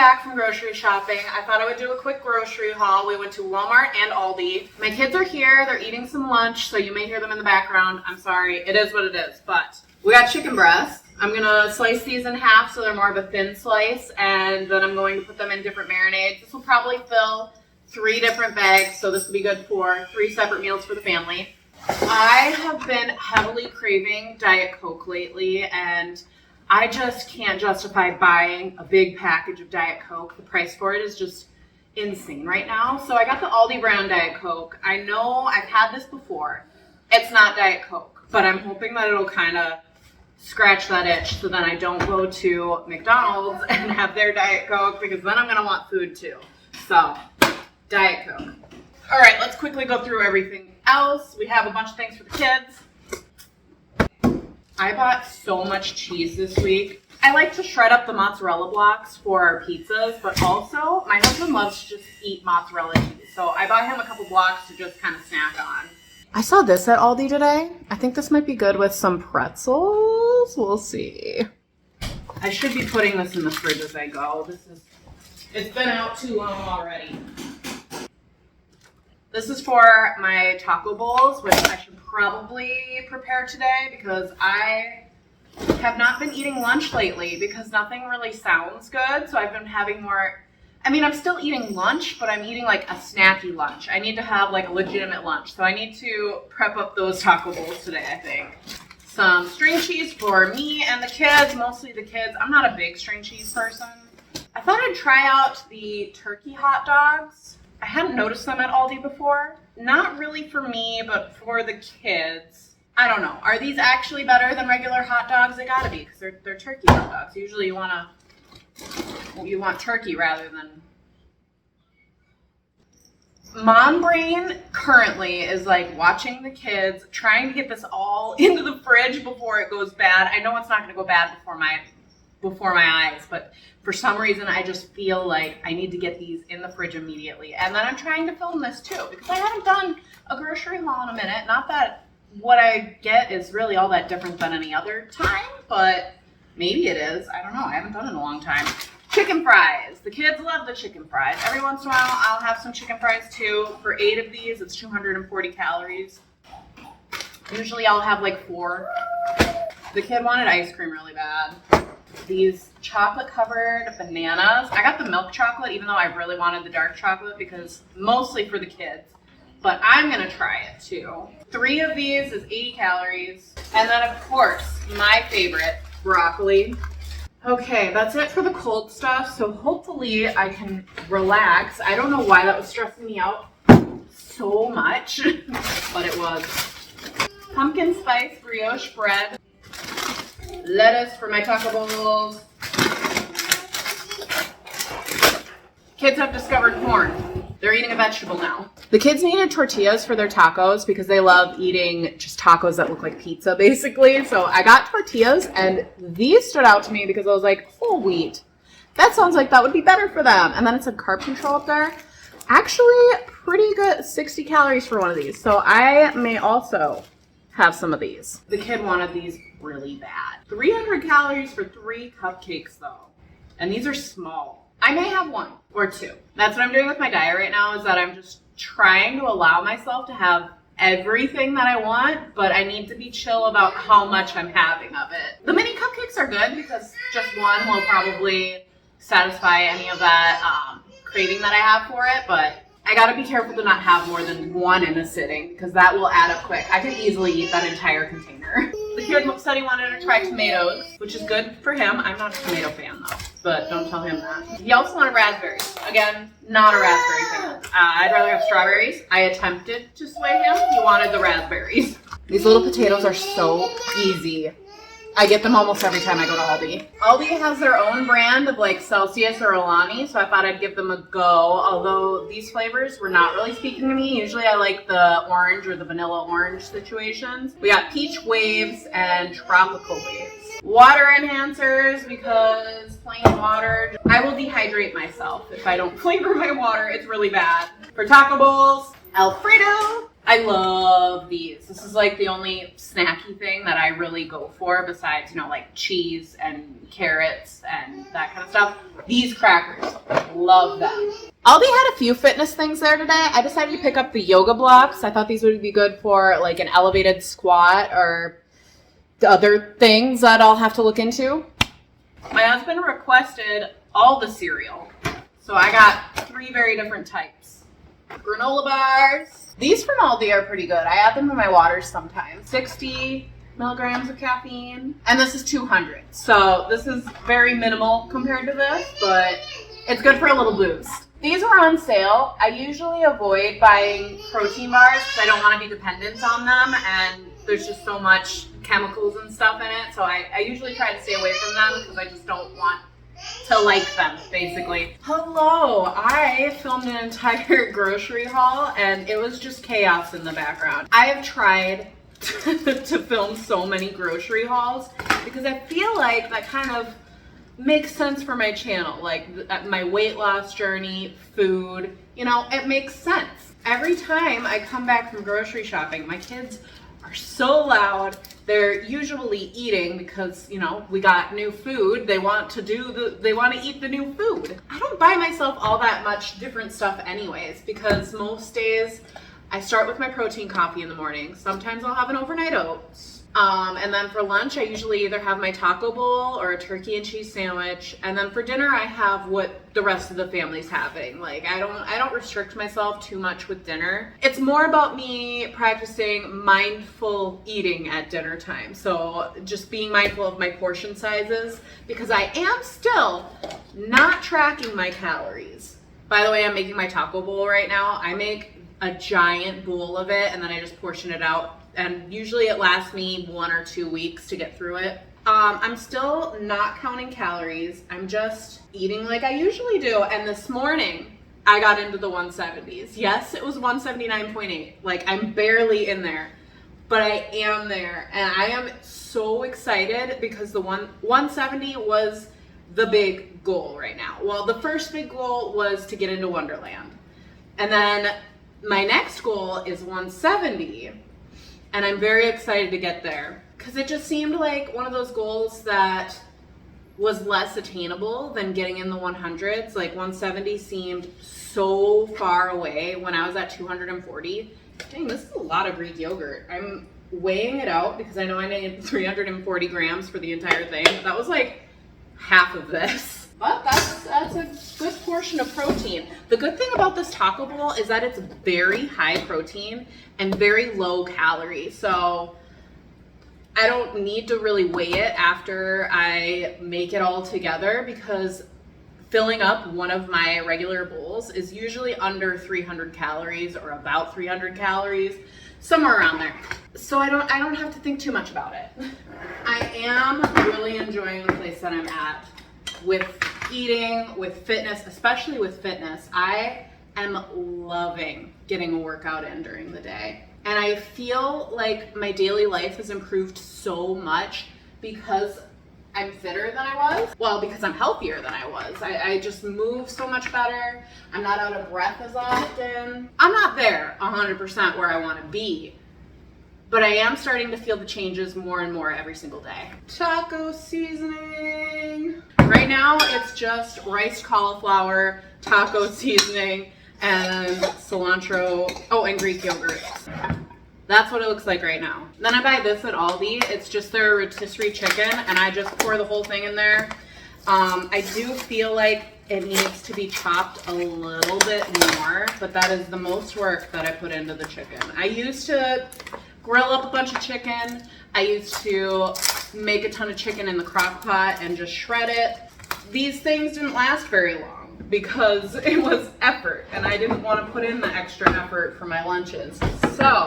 back from grocery shopping. I thought I would do a quick grocery haul. We went to Walmart and Aldi. My kids are here. They're eating some lunch, so you may hear them in the background. I'm sorry. It is what it is. But we got chicken breasts. I'm going to slice these in half so they're more of a thin slice, and then I'm going to put them in different marinades. This will probably fill 3 different bags, so this will be good for 3 separate meals for the family. I have been heavily craving Diet Coke lately, and I just can't justify buying a big package of Diet Coke. The price for it is just insane right now. So I got the Aldi brand Diet Coke. I know I've had this before. It's not Diet Coke, but I'm hoping that it'll kind of scratch that itch so then I don't go to McDonald's and have their Diet Coke, because then I'm going to want food too. So, Diet Coke. All right, let's quickly go through everything else. We have a bunch of things for the kids. I bought so much cheese this week. I like to shred up the mozzarella blocks for our pizzas, but also my husband loves to just eat mozzarella cheese. So I bought him a couple blocks to just kind of snack on. I saw this at Aldi today. I think this might be good with some pretzels. We'll see. I should be putting this in the fridge as I go. It's been out too long already. This is for my taco bowls, which I should probably prepare today because I have not been eating lunch lately because nothing really sounds good. So I've been having more, I'm still eating lunch, but I'm eating like a snacky lunch. I need to have like a legitimate lunch. So I need to prep up those taco bowls today, I think. Some string cheese for me and the kids, mostly the kids. I'm not a big string cheese person. I thought I'd try out the turkey hot dogs. I hadn't noticed them at Aldi before. Not really for me, but for the kids. I don't know. Are these actually better than regular hot dogs? They gotta be, because they're turkey hot dogs. Usually you want turkey rather than... Mom brain currently is like watching the kids, trying to get this all into the fridge before it goes bad. I know it's not gonna go bad before my eyes, but for some reason I just feel like I need to get these in the fridge immediately. And then I'm trying to film this too, because I haven't done a grocery haul in a minute. Not that what I get is really all that different than any other time, but maybe it is. I don't know. I haven't done it in a long time. Chicken fries. The kids love the chicken fries. Every once in a while I'll have some chicken fries too. For 8 of these, it's 240 calories. Usually I'll have like 4. The kid wanted ice cream really bad. These chocolate covered bananas. I got the milk chocolate even though I really wanted the dark chocolate because mostly for the kids. But I'm going to try it too. 3 of these is 80 calories. And then of course, my favorite, broccoli. Okay, that's it for the cold stuff. So hopefully I can relax. I don't know why that was stressing me out so much, but it was. Pumpkin spice brioche bread. Lettuce for my taco bowls. Kids have discovered corn. They're eating a vegetable now. The kids needed tortillas for their tacos because they love eating just tacos that look like pizza, basically. So I got tortillas, and these stood out to me because I was like, whole wheat. That sounds like that would be better for them. And then it said carb control up there. Actually, pretty good, 60 calories for one of these. So I may also have some of these. The kid wanted these really bad. 300 calories for 3 cupcakes though. And these are small. I may have 1 or 2. That's what I'm doing with my diet right now, is that I'm just trying to allow myself to have everything that I want, but I need to be chill about how much I'm having of it. The mini cupcakes are good because just 1 will probably satisfy any of that craving that I have for it, but I gotta be careful to not have more than 1 in a sitting because that will add up quick. I could easily eat that entire container. The kid said he wanted to try tomatoes, which is good for him. I'm not a tomato fan though, but don't tell him that. He also wanted raspberries. Again, not a raspberry fan. I'd rather have strawberries. I attempted to sway him. He wanted the raspberries. These little potatoes are so easy. I get them almost every time I go to Aldi. Aldi has their own brand of like Celsius or Alani, so I thought I'd give them a go, although these flavors were not really speaking to me. Usually I like the orange or the vanilla orange situations. We got peach waves and tropical waves. Water enhancers, because plain water, I will dehydrate myself if I don't flavor my water. It's really bad. For taco bowls, Alfredo. I love these. This is like the only snacky thing that I really go for besides, like cheese and carrots and that kind of stuff. These crackers, love them. Aldi had a few fitness things there today. I decided to pick up the yoga blocks. I thought these would be good for like an elevated squat or other things that I'll have to look into. My husband requested all the cereal. So I got 3 very different types. Granola bars. These from Aldi are pretty good. I add them to my waters sometimes. 60 milligrams of caffeine. And this is 200. So this is very minimal compared to this, but it's good for a little boost. These were on sale. I usually avoid buying protein bars because I don't want to be dependent on them, and there's just so much chemicals and stuff in it. So I usually try to stay away from them because I just don't want to like them, basically. Hello, I filmed an entire grocery haul and it was just chaos in the background. I have tried to film so many grocery hauls because I feel like that kind of makes sense for my channel, like my weight loss journey, food, it makes sense. Every time I come back from grocery shopping, my kids are so loud. They're usually eating because, we got new food. They want to eat the new food. I don't buy myself all that much different stuff anyways, because most days I start with my protein coffee in the morning. Sometimes I'll have an overnight oats. And then for lunch, I usually either have my taco bowl or a turkey and cheese sandwich. And then for dinner, I have what the rest of the family's having. Like, I don't restrict myself too much with dinner. It's more about me practicing mindful eating at dinner time. So just being mindful of my portion sizes, because I am still not tracking my calories. By the way, I'm making my taco bowl right now. I make a giant bowl of it and then I just portion it out. And usually it lasts me 1 or 2 weeks to get through it. I'm still not counting calories. I'm just eating like I usually do. And this morning I got into the 170s. Yes, it was 179.8. Like, I'm barely in there, but I am there. And I am so excited because the 170 was the big goal right now. Well, the first big goal was to get into Wonderland. And then my next goal is 170. And I'm very excited to get there because it just seemed like one of those goals that was less attainable than getting in the 100s. Like 170 seemed so far away when I was at 240. Dang, this is a lot of Greek yogurt. I'm weighing it out because I know I need 340 grams for the entire thing. But that was like half of this. But that's a good portion of protein. The good thing about this taco bowl is that it's very high protein and very low calorie. So I don't need to really weigh it after I make it all together because filling up one of my regular bowls is usually under 300 calories or about 300 calories, somewhere around there. So I don't have to think too much about it. I am really enjoying the place that I'm at with eating, with fitness, especially with fitness. I am loving getting a workout in during the day. And I feel like my daily life has improved so much because I'm fitter than I was. Well, because I'm healthier than I was. I just move so much better. I'm not out of breath as often. I'm not there 100% where I want to be, but I am starting to feel the changes more and more every single day. Taco seasoning. Right now, it's just riced cauliflower, taco seasoning, and cilantro, and Greek yogurt. That's what it looks like right now. Then I buy this at Aldi. It's just their rotisserie chicken, and I just pour the whole thing in there. I do feel like it needs to be chopped a little bit more, but that is the most work that I put into the chicken. I used to grill up a bunch of chicken. I used to make a ton of chicken in the crock pot and just shred it. These things didn't last very long because it was effort and I didn't want to put in the extra effort for my lunches. So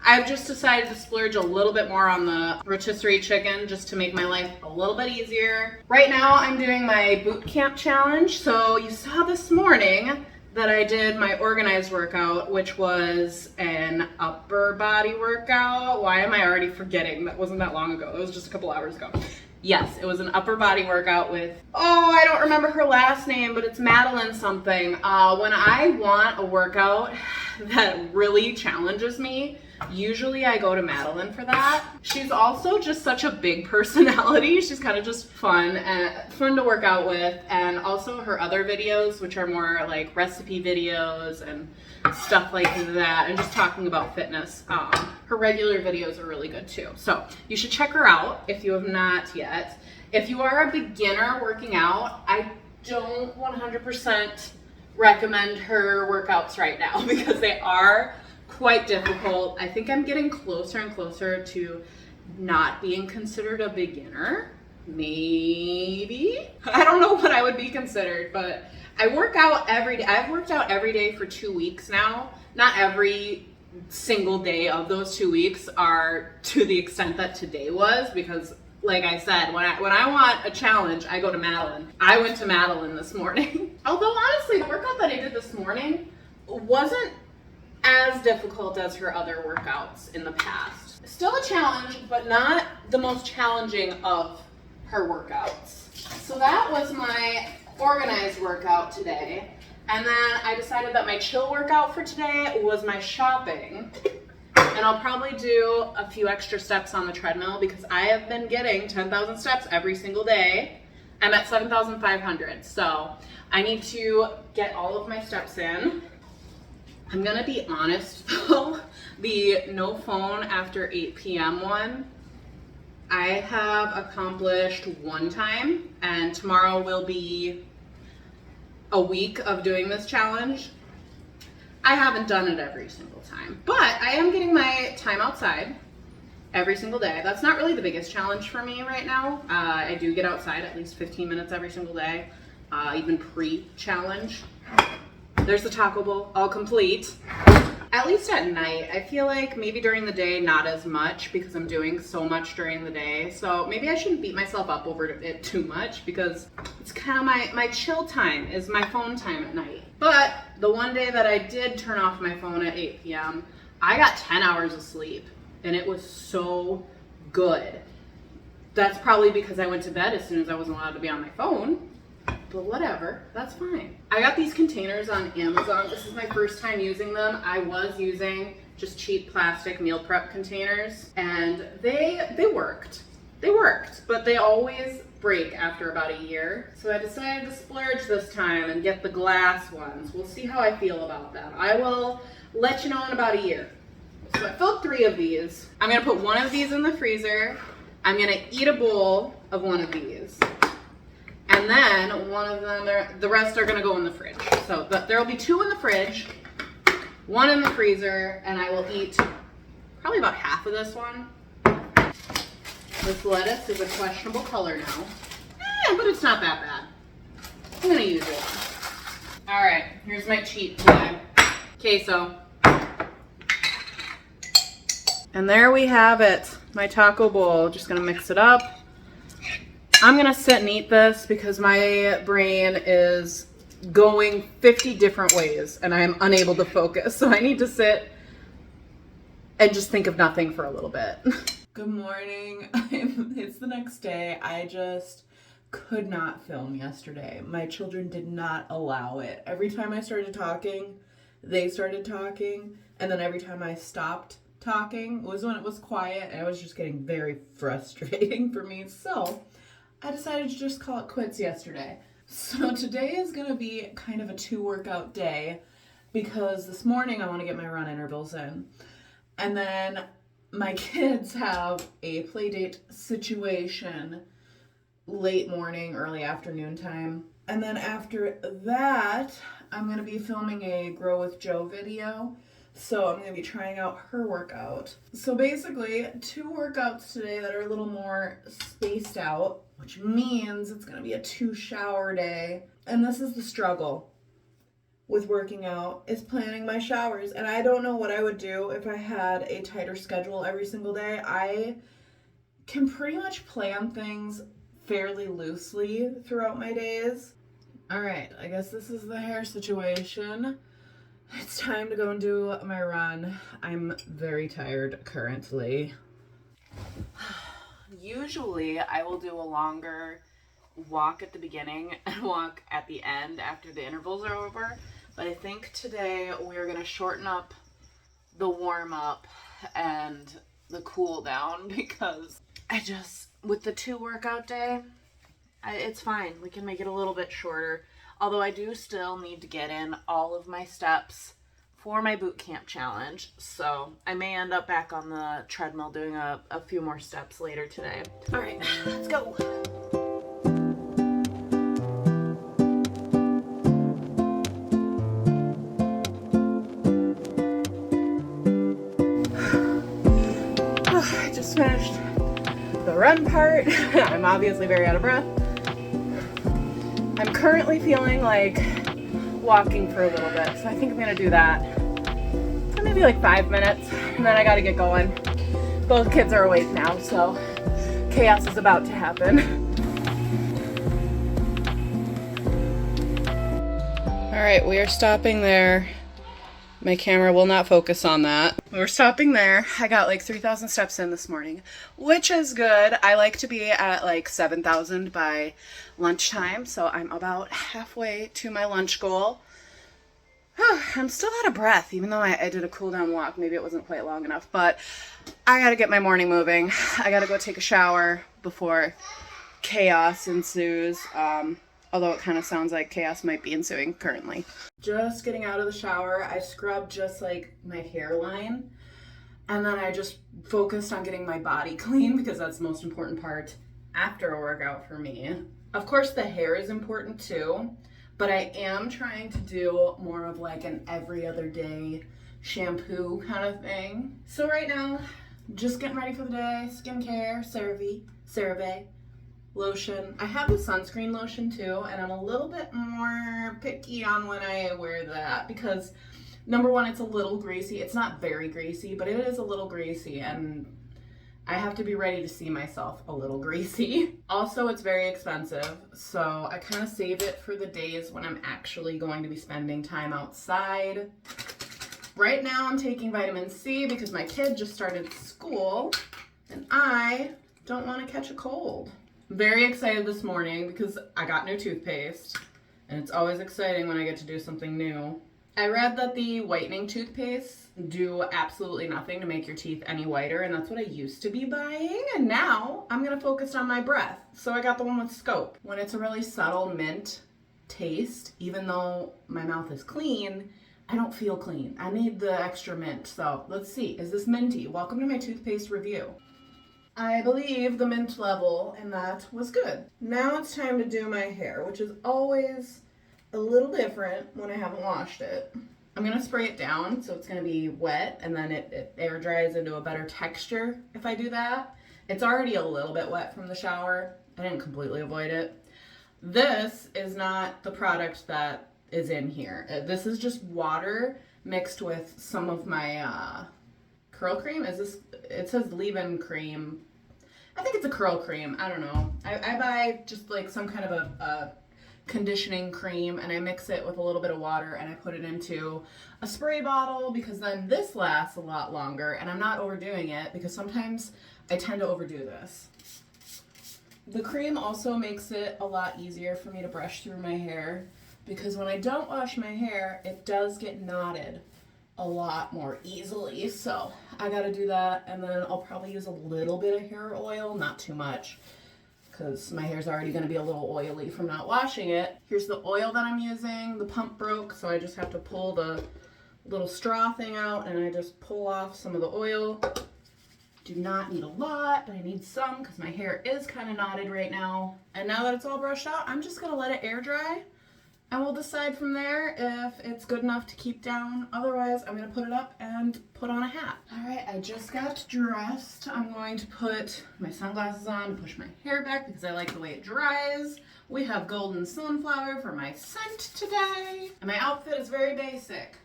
I've just decided to splurge a little bit more on the rotisserie chicken just to make my life a little bit easier. Right now I'm doing my boot camp challenge. So you saw this morning that I did my organized workout, which was an upper body workout. Why am I already forgetting? That wasn't that long ago. It was just a couple hours ago. Yes, it was an upper body workout with, I don't remember her last name, but it's Madeline something. When I want a workout that really challenges me, usually I go to Madeline for that. She's also just such a big personality. She's kind of just fun to work out with. And also her other videos, which are more like recipe videos and stuff like that, and just talking about fitness. Her regular videos are really good too. So you should check her out if you have not yet. If you are a beginner working out, I don't 100% recommend her workouts right now because they are quite difficult. I think I'm getting closer and closer to not being considered a beginner. Maybe. I don't know what I would be considered, but I work out every day. I've worked out every day for 2 weeks now. Not every single day of those 2 weeks are to the extent that today was, because like I said, when I want a challenge, I go to Madeline. I went to Madeline this morning. Although honestly, the workout that I did this morning wasn't as difficult as her other workouts in the past. Still a challenge, but not the most challenging of her workouts. So that was my organized workout today. And then I decided that my chill workout for today was my shopping. And I'll probably do a few extra steps on the treadmill because I have been getting 10,000 steps every single day. I'm at 7,500. So I need to get all of my steps in. I'm gonna be honest though, the no phone after 8 p.m. one, I have accomplished one time, and tomorrow will be a week of doing this challenge. I haven't done it every single time, but I am getting my time outside every single day. That's not really the biggest challenge for me right now. I do get outside at least 15 minutes every single day, even pre-challenge. There's the taco bowl, all complete. At least at night, I feel like maybe during the day, not as much because I'm doing so much during the day. So maybe I shouldn't beat myself up over it too much because it's kind of my chill time is my phone time at night. But the one day that I did turn off my phone at 8 p.m., I got 10 hours of sleep and it was so good. That's probably because I went to bed as soon as I wasn't allowed to be on my phone. But whatever, that's fine. I got these containers on Amazon. This is my first time using them. I was using just cheap plastic meal prep containers and they worked. They worked, but they always break after about a year. So I decided to splurge this time and get the glass ones. We'll see how I feel about that. I will let you know in about a year. So I filled 3 of these. I'm gonna put one of these in the freezer. I'm gonna eat a bowl of one of these. And then one of them, the rest are gonna go in the fridge. So there will be 2 in the fridge, 1 in the freezer, and I will eat probably about half of this one. This lettuce is a questionable color now. But it's not that bad. I'm gonna use it. All right, here's my cheat today. Queso. And there we have it, my taco bowl. Just gonna mix it up. I'm gonna sit and eat this because my brain is going 50 different ways and I'm unable to focus. So I need to sit and just think of nothing for a little bit. Good morning. It's the next day. I just could not film yesterday. My children did not allow it. Every time I started talking, they started talking. And then every time I stopped talking was when it was quiet. And it was just getting very frustrating for me. So I decided to just call it quits yesterday. So today is going to be kind of a 2 workout day because this morning I want to get my run intervals in. And then my kids have a play date situation late morning, early afternoon time. And then after that, I'm going to be filming a Grow with Joe video. So I'm going to be trying out her workout. So basically 2 workouts today that are a little more spaced out, which means it's going to be a 2 shower day. And this is the struggle with working out, is planning my showers. And I don't know what I would do if I had a tighter schedule every single day. I can pretty much plan things fairly loosely throughout my days. All right, I guess this is the hair situation. It's time to go and do my run. I'm very tired currently. Usually I will do a longer walk at the beginning and walk at the end after the intervals are over. But I think today we're gonna shorten up the warm up and the cool down because with the 2 workout day, it's fine. We can make it a little bit shorter. Although I do still need to get in all of my steps for my boot camp challenge. So I may end up back on the treadmill doing a few more steps later today. All right, let's go. I just finished the run part. I'm obviously very out of breath. I'm currently feeling like walking for a little bit, so I think I'm gonna do that for maybe like 5 minutes, and then I gotta get going. Both kids are awake now, so chaos is about to happen. All right, we are stopping there. My camera will not focus on that. We're stopping there. I got like 3,000 steps in this morning, which is good. I like to be at like 7,000 by lunchtime, so I'm about halfway to my lunch goal. I'm still out of breath, even though I did a cool down walk. Maybe it wasn't quite long enough, but I gotta get my morning moving. I gotta go take a shower before chaos ensues. Although it kind of sounds like chaos might be ensuing currently. Just getting out of the shower, I scrubbed just like my hairline, and then I just focused on getting my body clean because that's the most important part after a workout for me. Of course, the hair is important too, but I am trying to do more of like an every other day shampoo kind of thing. So right now, just getting ready for the day, skincare, CeraVe. Lotion. I have the sunscreen lotion too, and I'm a little bit more picky on when I wear that because number one, it's a little greasy. It's not very greasy, but it is a little greasy, and I have to be ready to see myself a little greasy. Also, it's very expensive, so I kind of save it for the days when I'm actually going to be spending time outside. Right now, I'm taking vitamin C because my kid just started school, and I don't want to catch a cold. Very excited this morning because I got new toothpaste, and it's always exciting when I get to do something new. I read that the whitening toothpaste do absolutely nothing to make your teeth any whiter, and that's what I used to be buying, and now I'm gonna focus on my breath. So I got the one with Scope. When it's a really subtle mint taste, even though my mouth is clean, I don't feel clean. I need the extra mint. So let's see, is this minty? Welcome to my toothpaste review. I believe the mint level in that was good. Now it's time to do my hair, which is always a little different when I haven't washed it. I'm gonna spray it down so it's gonna be wet, and then it air dries into a better texture if I do that. It's already a little bit wet from the shower. I didn't completely avoid it. This is not the product that is in here. This is just water mixed with some of my curl cream. It says leave-in cream. I think it's a curl cream. I don't know. I buy just like some kind of a conditioning cream, and I mix it with a little bit of water, and I put it into a spray bottle because then this lasts a lot longer, and I'm not overdoing it because sometimes I tend to overdo this. The cream also makes it a lot easier for me to brush through my hair because when I don't wash my hair, it does get knotted a lot more easily. So I gotta do that, and then I'll probably use a little bit of hair oil, not too much, because my hair's already gonna be a little oily from not washing it. Here's the oil that I'm using. The pump broke, so I just have to pull the little straw thing out, and I just pull off some of the oil. Do not need a lot, but I need some because my hair is kind of knotted right now. And now that it's all brushed out, I'm just gonna let it air dry, and we'll decide from there if it's good enough to keep down. Otherwise, I'm gonna put it up and put on a hat. All right, I just got dressed. I'm going to put my sunglasses on to push my hair back because I like the way it dries. We have golden sunflower for my scent today. And my outfit is very basic.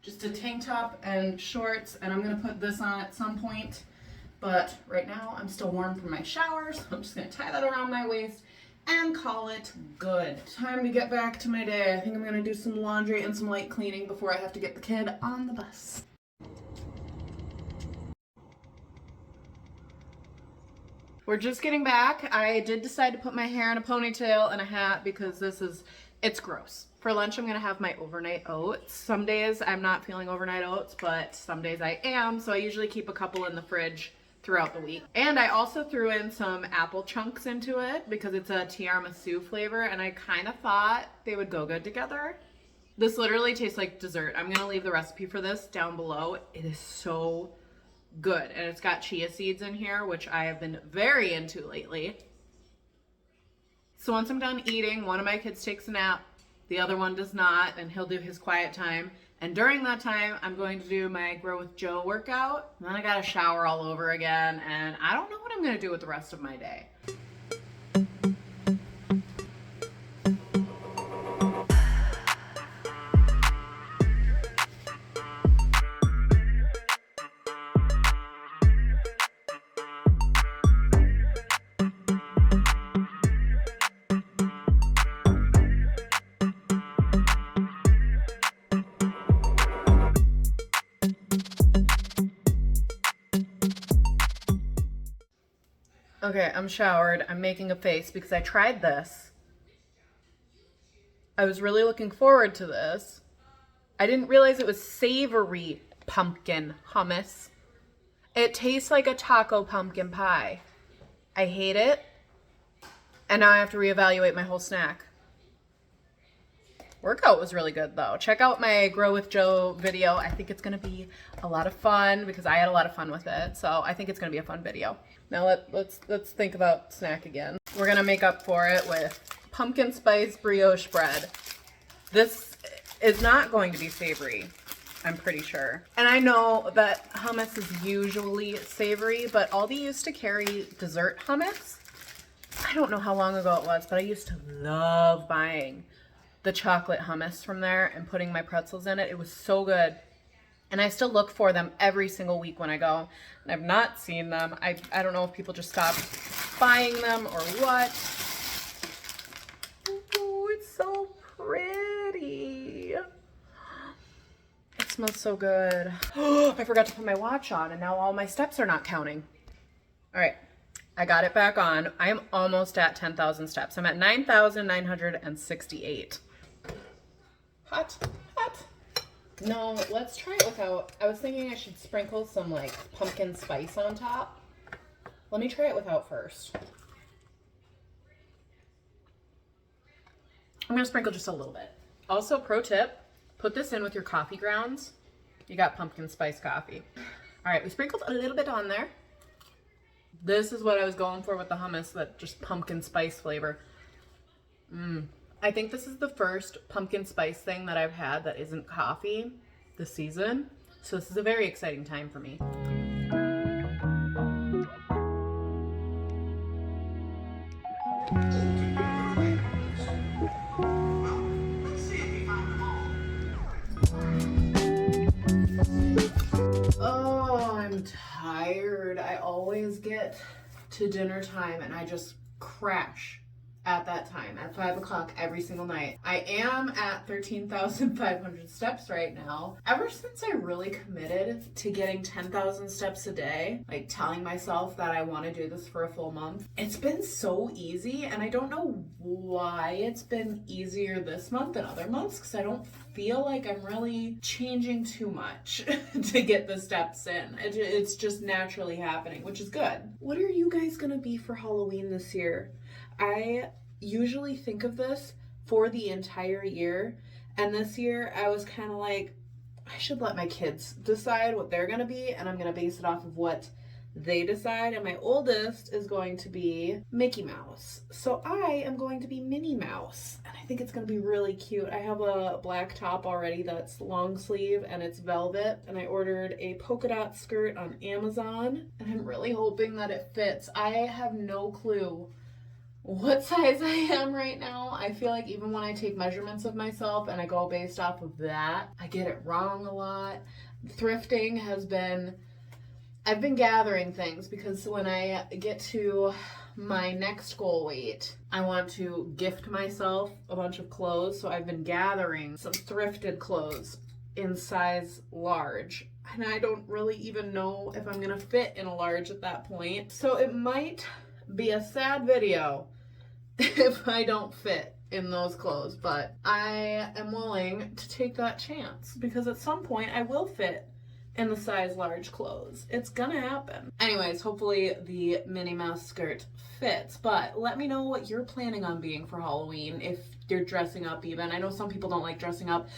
Just a tank top and shorts, and I'm gonna put this on at some point. But right now, I'm still warm from my shower, so I'm just gonna tie that around my waist and call it good. Time to get back to my day. I think I'm gonna do some laundry and some light cleaning before I have to get the kid on the bus. We're just getting back. I did decide to put my hair in a ponytail and a hat because this is It's gross. For lunch, I'm gonna have my overnight oats. Some days I'm not feeling overnight oats, but some days I am. So I usually keep a couple in the fridge throughout the week. And I also threw in some apple chunks into it because it's a tiramisu flavor, and I kind of thought they would go good together. This literally tastes like dessert. I'm gonna leave the recipe for this down below. It is so good. And it's got chia seeds in here, which I have been very into lately. So once I'm done eating, one of my kids takes a nap, the other one does not, and he'll do his quiet time. And during that time, I'm going to do my Grow with Joe workout. And then I gotta shower all over again, and I don't know what I'm gonna do with the rest of my day. Okay, I'm showered. I'm making a face because I tried this. I was really looking forward to this. I didn't realize it was savory pumpkin hummus. It tastes like a taco pumpkin pie. I hate it. And now I have to reevaluate my whole snack. Workout was really good though. Check out my Grow with Joe video. I think it's gonna be a lot of fun because I had a lot of fun with it. So I think it's gonna be a fun video. Now let's think about snack again. We're gonna make up for it with pumpkin spice brioche bread. This is not going to be savory, I'm pretty sure. And I know that hummus is usually savory, but Aldi used to carry dessert hummus. I don't know how long ago it was, but I used to love buying the chocolate hummus from there and putting my pretzels in it. It was so good. And I still look for them every single week when I go. And I've not seen them. I don't know if people just stopped buying them or what. Oh, it's so pretty. It smells so good. Oh, I forgot to put my watch on and now all my steps are not counting. All right, I got it back on. I am almost at 10,000 steps. I'm at 9,968. Hot. No, let's try it without. I was thinking I should sprinkle some like pumpkin spice on top. Let me try it without first. I'm gonna sprinkle just a little bit. Also, pro tip, put this in with your coffee grounds. You got pumpkin spice coffee. All right, we sprinkled a little bit on there. This is what I was going for with the hummus, that just pumpkin spice flavor. I think this is the first pumpkin spice thing that I've had that isn't coffee this season. So this is a very exciting time for me. Oh, I'm tired. I always get to dinner time and I just crash at that time, at 5 o'clock every single night. I am at 13,500 steps right now. Ever since I really committed to getting 10,000 steps a day, like telling myself that I want to do this for a full month, it's been so easy, and I don't know why it's been easier this month than other months, because I don't feel like I'm really changing too much to get the steps in. It's just naturally happening, which is good. What are you guys gonna be for Halloween this year? I usually think of this for the entire year, and this year I was kind of like, I should let my kids decide what they're gonna be, and I'm gonna base it off of what they decide. And my oldest is going to be Mickey Mouse, so I am going to be Minnie Mouse, and I think it's gonna be really cute. I have a black top already that's long sleeve and it's velvet, and I ordered a polka dot skirt on Amazon, and I'm really hoping that it fits. I have no clue what size I am right now. I feel like even when I take measurements of myself and I go based off of that, I get it wrong a lot. Thrifting has been, I've been gathering things because when I get to my next goal weight, I want to gift myself a bunch of clothes. So I've been gathering some thrifted clothes in size large, and I don't really even know if I'm gonna fit in a large at that point. So it might be a sad video if I don't fit in those clothes, but I am willing to take that chance because at some point I will fit in the size large clothes. It's gonna happen. Anyways, hopefully the Minnie Mouse skirt fits, but let me know what you're planning on being for Halloween, if you're dressing up even. I know some people don't like dressing up.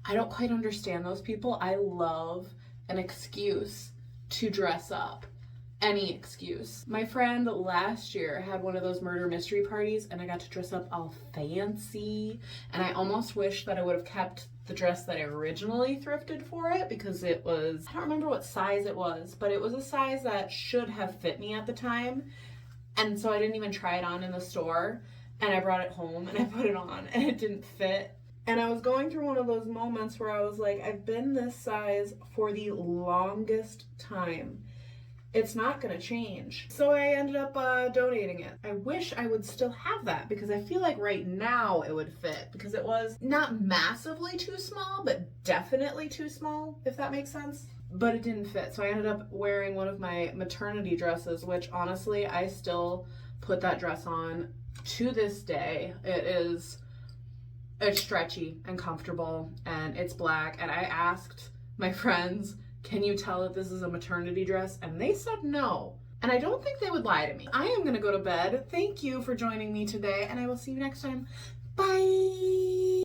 I don't quite understand those people. I love an excuse to dress up. Any excuse. My friend last year had one of those murder mystery parties and I got to dress up all fancy, and I almost wish that I would have kept the dress that I originally thrifted for it because it was, I don't remember what size it was, but it was a size that should have fit me at the time, and so I didn't even try it on in the store, and I brought it home and I put it on and it didn't fit. And I was going through one of those moments where I was like, I've been this size for the longest time. It's not gonna change. So I ended up donating it. I wish I would still have that because I feel like right now it would fit because it was not massively too small, but definitely too small, if that makes sense. But it didn't fit. So I ended up wearing one of my maternity dresses, which honestly, I still put that dress on to this day. It's stretchy and comfortable and it's black. And I asked my friends, can you tell if this is a maternity dress? And they said no. And I don't think they would lie to me. I am gonna go to bed. Thank you for joining me today, and I will see you next time. Bye.